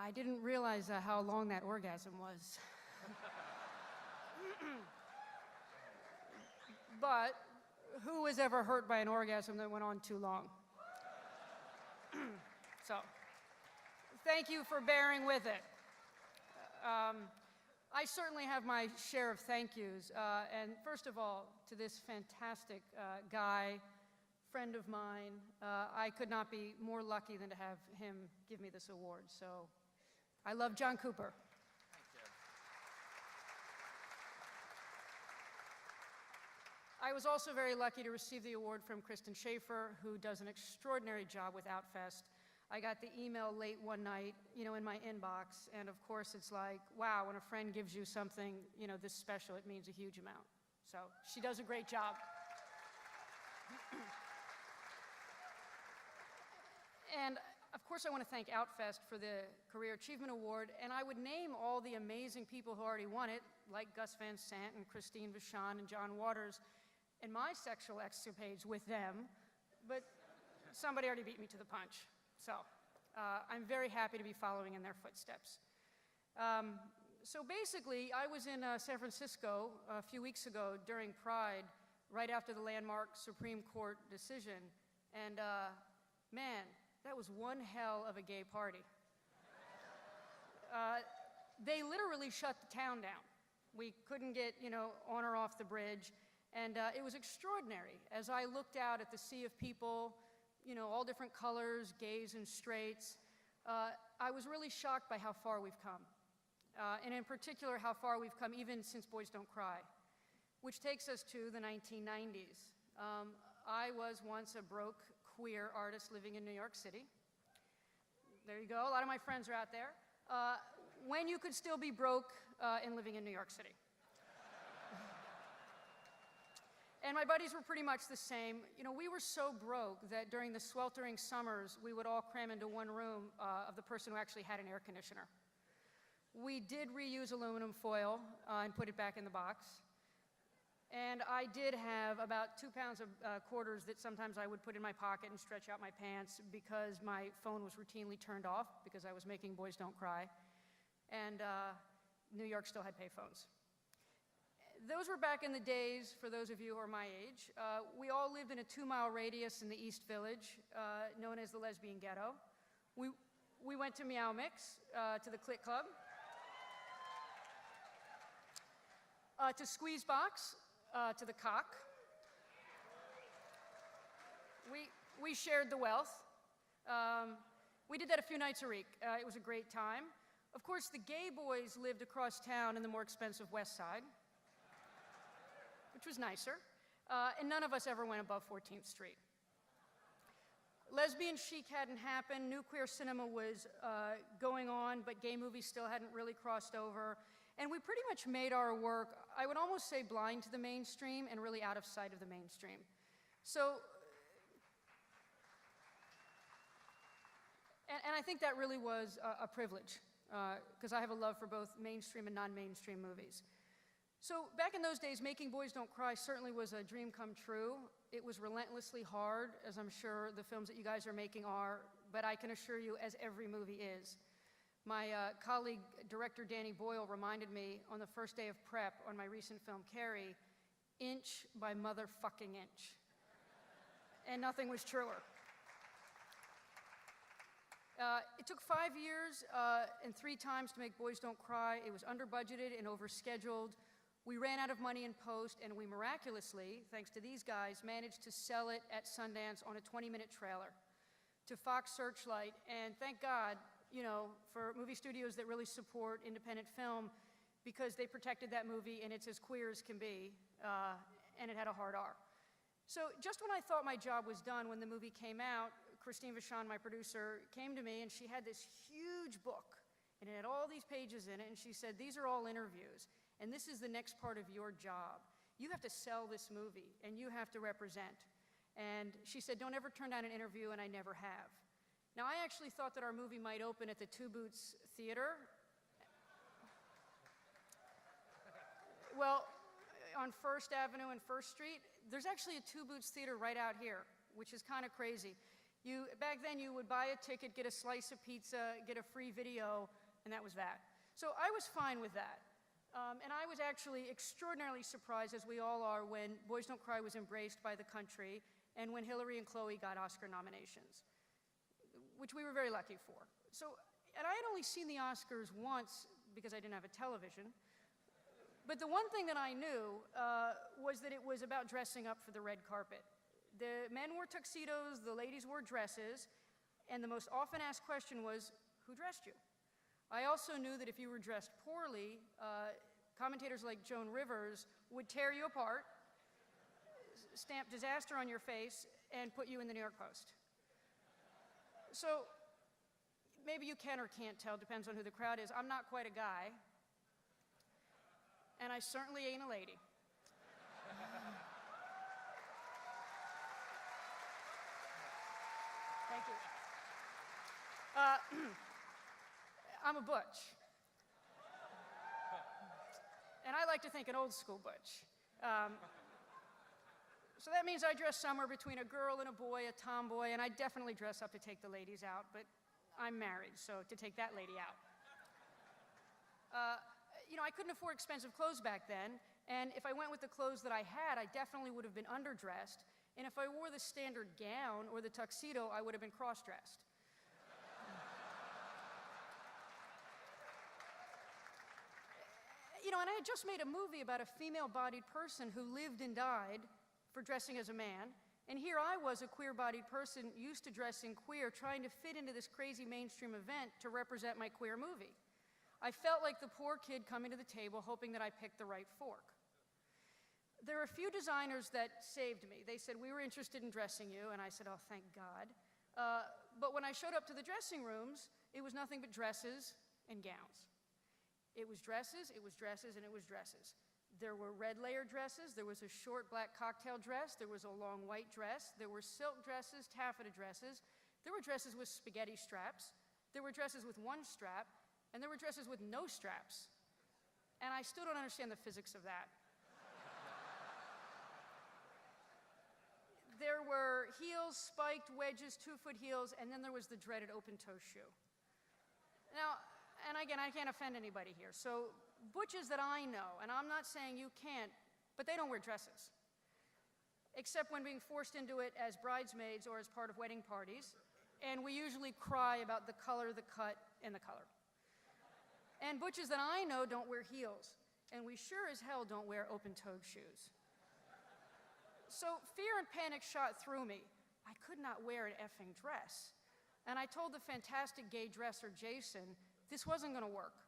I didn't realize how long that orgasm was. But who was ever hurt by an orgasm that went on too long? So, thank you for bearing with it. I certainly have my share of thank yous. And first of all, to this fantastic guy, friend of mine, I could not be more lucky than to have him give me this award. So, I love John Cooper. Thank you. I was also very lucky to receive the award from Kristen Schaefer, who does an extraordinary job with Outfest. I got the email late one night, in my inbox, and of course it's like, wow, when a friend gives you something, this special, it means a huge amount. So she does a great job. And of course I want to thank Outfest for the Career Achievement Award, and I would name all the amazing people who already won it, like Gus Van Sant and Christine Vachon and John Waters, and my sexual escapades with them, but somebody already beat me to the punch. So I'm very happy to be following in their footsteps. So basically, I was in San Francisco a few weeks ago during Pride, right after the landmark Supreme Court decision, and man, that was one hell of a gay party. They literally shut the town down. We couldn't get, on or off the bridge, and it was extraordinary. As I looked out at the sea of people, all different colors, gays and straights, I was really shocked by how far we've come. And in particular, how far we've come even since Boys Don't Cry, which takes us to the 1990s. I was once a broke queer artist living in New York City. There you go, a lot of my friends are out there. When you could still be broke and living in New York City. And my buddies were pretty much the same. We were so broke that during the sweltering summers, we would all cram into one room of the person who actually had an air conditioner. We did reuse aluminum foil and put it back in the box. And I did have about 2 pounds of quarters that sometimes I would put in my pocket and stretch out my pants because my phone was routinely turned off because I was making Boys Don't Cry. And New York still had payphones. Those were back in the days, for those of you who are my age. We all lived in a 2-mile radius in the East Village, known as the Lesbian Ghetto. We went to Meow Mix, to the Clit Club, to Squeeze Box, to the Cock. We shared the wealth. We did that a few nights a week. It was a great time. Of course, the gay boys lived across town in the more expensive West Side, which was nicer, and none of us ever went above 14th Street. Lesbian chic hadn't happened, new queer cinema was going on, but gay movies still hadn't really crossed over, and we pretty much made our work, I would almost say blind to the mainstream and really out of sight of the mainstream. So, and I think that really was a privilege, because I have a love for both mainstream and non-mainstream movies. So back in those days, making Boys Don't Cry certainly was a dream come true. It was relentlessly hard, as I'm sure the films that you guys are making are, but I can assure you, as every movie is. My colleague, director Danny Boyle, reminded me on the first day of prep on my recent film, Carrie, inch by motherfucking inch. And nothing was truer. It took 5 years and 3 times to make Boys Don't Cry. It was under budgeted and overscheduled. We ran out of money in post, and we miraculously, thanks to these guys, managed to sell it at Sundance on a 20-minute trailer to Fox Searchlight. And thank God, for movie studios that really support independent film, because they protected that movie, and it's as queer as can be, and it had a hard R. So just when I thought my job was done, when the movie came out, Christine Vachon, my producer, came to me, and she had this huge book, and it had all these pages in it, and she said, these are all interviews. And this is the next part of your job. You have to sell this movie, and you have to represent. And she said, don't ever turn down an interview, and I never have. Now, I actually thought that our movie might open at the Two Boots Theater. Well, on First Avenue and First Street, there's actually a Two Boots Theater right out here, which is kind of crazy. Back then, you would buy a ticket, get a slice of pizza, get a free video, and that was that. So I was fine with that. And I was actually extraordinarily surprised, as we all are, when Boys Don't Cry was embraced by the country and when Hillary and Chloe got Oscar nominations, which we were very lucky for. And I had only seen the Oscars once because I didn't have a television. But the one thing that I knew was that it was about dressing up for the red carpet. The men wore tuxedos, the ladies wore dresses, and the most often asked question was, who dressed you? I also knew that if you were dressed poorly, commentators like Joan Rivers would tear you apart, stamp disaster on your face, and put you in the New York Post. So maybe you can or can't tell, depends on who the crowd is. I'm not quite a guy, and I certainly ain't a lady. Thank you. I'm a butch. And I like to think an old school butch. So that means I dress somewhere between a girl and a boy, a tomboy, and I definitely dress up to take the ladies out, but I'm married, so to take that lady out. I couldn't afford expensive clothes back then, and if I went with the clothes that I had, I definitely would have been underdressed, and if I wore the standard gown or the tuxedo, I would have been cross-dressed. And I had just made a movie about a female-bodied person who lived and died for dressing as a man, and here I was, a queer-bodied person used to dressing queer, trying to fit into this crazy mainstream event to represent my queer movie. I felt like the poor kid coming to the table hoping that I picked the right fork. There are a few designers that saved me. They said, we were interested in dressing you, and I said, oh, thank God. But when I showed up to the dressing rooms, it was nothing but dresses and gowns. It was dresses, and it was dresses. There were red layer dresses, there was a short black cocktail dress, there was a long white dress, there were silk dresses, taffeta dresses, there were dresses with spaghetti straps, there were dresses with one strap, and there were dresses with no straps. And I still don't understand the physics of that. There were heels, spiked wedges, 2-foot heels, and then there was the dreaded open-toe shoe. Now, and again, I can't offend anybody here, so butches that I know, and I'm not saying you can't, but they don't wear dresses. Except when being forced into it as bridesmaids or as part of wedding parties, and we usually cry about the color, the cut, and the color. And butches that I know don't wear heels, and we sure as hell don't wear open-toed shoes. So fear and panic shot through me. I could not wear an effing dress. And I told the fantastic gay dresser, Jason, this wasn't gonna work.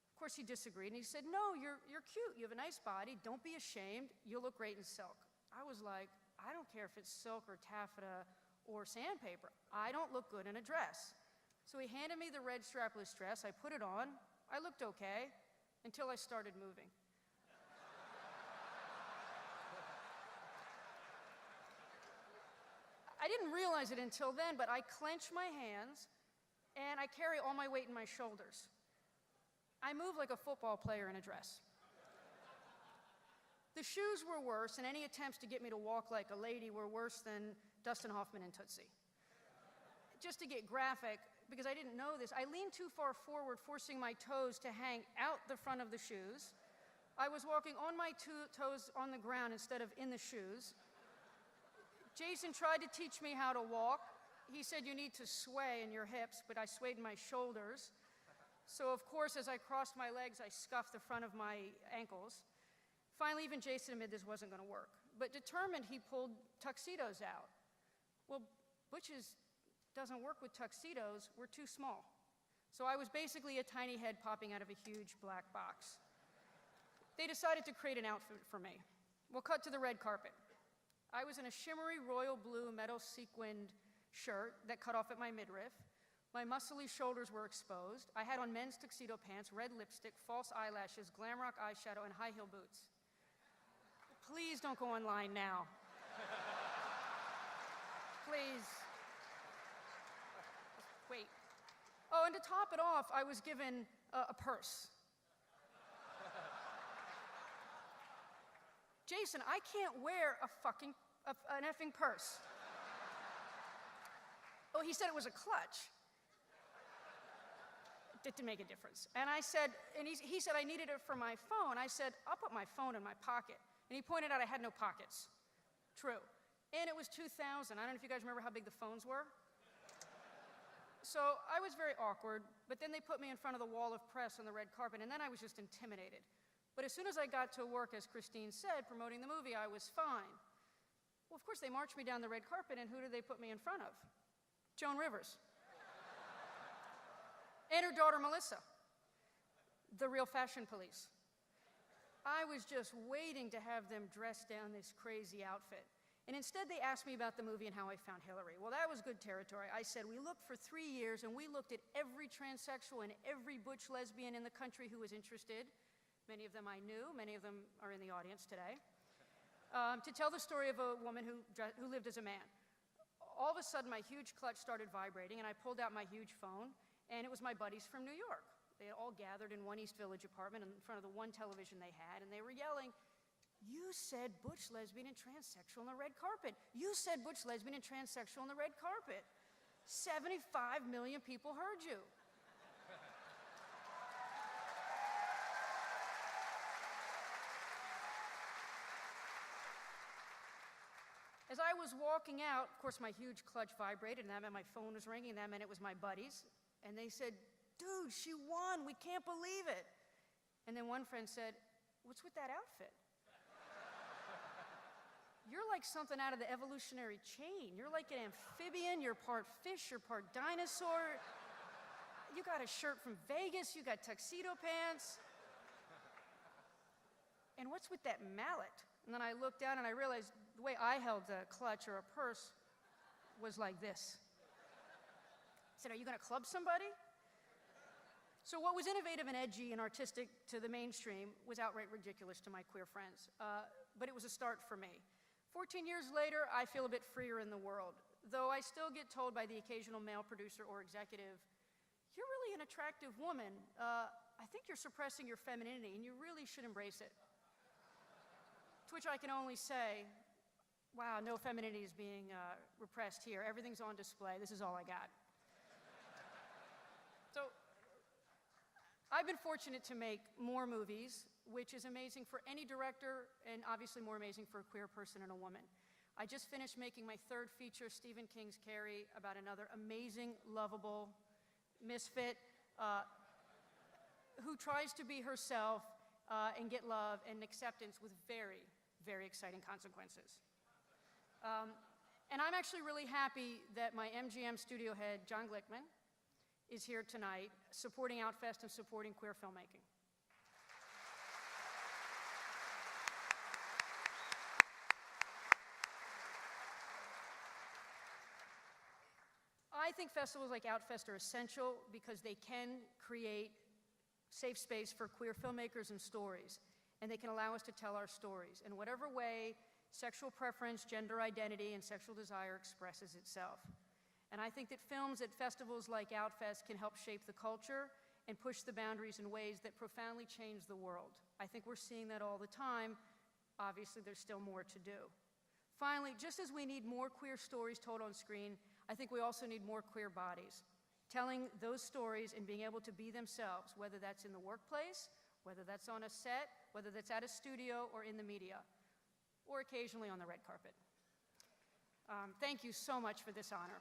Of course, he disagreed, and he said, no, you're cute, you have a nice body, don't be ashamed, you'll look great in silk. I was like, I don't care if it's silk or taffeta or sandpaper, I don't look good in a dress. So he handed me the red strapless dress, I put it on, I looked okay, until I started moving. I didn't realize it until then, but I clenched my hands, and I carry all my weight in my shoulders. I move like a football player in a dress. The shoes were worse, and any attempts to get me to walk like a lady were worse than Dustin Hoffman and Tootsie. Just to get graphic, because I didn't know this, I leaned too far forward, forcing my toes to hang out the front of the shoes. I was walking on my toes on the ground instead of in the shoes. Jason tried to teach me how to walk. He said you need to sway in your hips, but I swayed in my shoulders. So of course, as I crossed my legs, I scuffed the front of my ankles. Finally, even Jason admitted this wasn't gonna work. But determined, he pulled tuxedos out. Well, butches doesn't work with tuxedos, we're too small. So I was basically a tiny head popping out of a huge black box. They decided to create an outfit for me. We'll cut to the red carpet. I was in a shimmery royal blue metal sequined shirt that cut off at my midriff. My muscly shoulders were exposed. I had on men's tuxedo pants, red lipstick, false eyelashes, glam rock eyeshadow, and high heel boots. Please don't go online now. Please. Wait. Oh, and to top it off, I was given a purse. Jason, I can't wear an effing purse. Oh, he said it was a clutch. It didn't make a difference. And I said, and he said I needed it for my phone. I said, I'll put my phone in my pocket. And he pointed out I had no pockets. True. And it was 2000. I don't know if you guys remember how big the phones were. So I was very awkward, but then they put me in front of the wall of press on the red carpet, and then I was just intimidated. But as soon as I got to work, as Christine said, promoting the movie, I was fine. Well, of course, they marched me down the red carpet, and who did they put me in front of? Joan Rivers. And her daughter, Melissa, the real fashion police. I was just waiting to have them dress down this crazy outfit. And instead, they asked me about the movie and how I found Hillary. Well, that was good territory. I said, we looked for 3 years, and we looked at every transsexual and every butch lesbian in the country who was interested. Many of them I knew. Many of them are in the audience today. To tell the story of a woman who lived as a man. All of a sudden, my huge clutch started vibrating, and I pulled out my huge phone, and it was my buddies from New York. They had all gathered in one East Village apartment in front of the one television they had, and they were yelling, "You said butch, lesbian, and transsexual on the red carpet. You said butch, lesbian, and transsexual on the red carpet. 75 million people heard you." As I was walking out, of course, my huge clutch vibrated, and that meant my phone was ringing, and that meant it was my buddies. And they said, "Dude, she won. We can't believe it." And then one friend said, "What's with that outfit? You're like something out of the evolutionary chain. You're like an amphibian. You're part fish. You're part dinosaur. You got a shirt from Vegas. You got tuxedo pants. And what's with that mallet?" And then I looked down and I realized the way I held a clutch or a purse was like this. I said, "Are you going to club somebody?" So what was innovative and edgy and artistic to the mainstream was outright ridiculous to my queer friends. But it was a start for me. 14 years later, I feel a bit freer in the world, though I still get told by the occasional male producer or executive, "You're really an attractive woman. I think you're suppressing your femininity, and you really should embrace it." To which I can only say, wow, no femininity is being repressed here. Everything's on display. This is all I got. So I've been fortunate to make more movies, which is amazing for any director and obviously more amazing for a queer person and a woman. I just finished making my third feature, Stephen King's Carrie, about another amazing, lovable misfit who tries to be herself and get love and acceptance with very, very exciting consequences. And I'm actually really happy that my MGM studio head, John Glickman, is here tonight supporting Outfest and supporting queer filmmaking. I think festivals like Outfest are essential because they can create safe space for queer filmmakers and stories, and they can allow us to tell our stories in whatever way sexual preference, gender identity, and sexual desire expresses itself. And I think that films at festivals like Outfest can help shape the culture and push the boundaries in ways that profoundly change the world. I think we're seeing that all the time. Obviously, there's still more to do. Finally, just as we need more queer stories told on screen, I think we also need more queer bodies, telling those stories and being able to be themselves, whether that's in the workplace, whether that's on a set, whether that's at a studio or in the media, or occasionally on the red carpet. Thank you so much for this honor.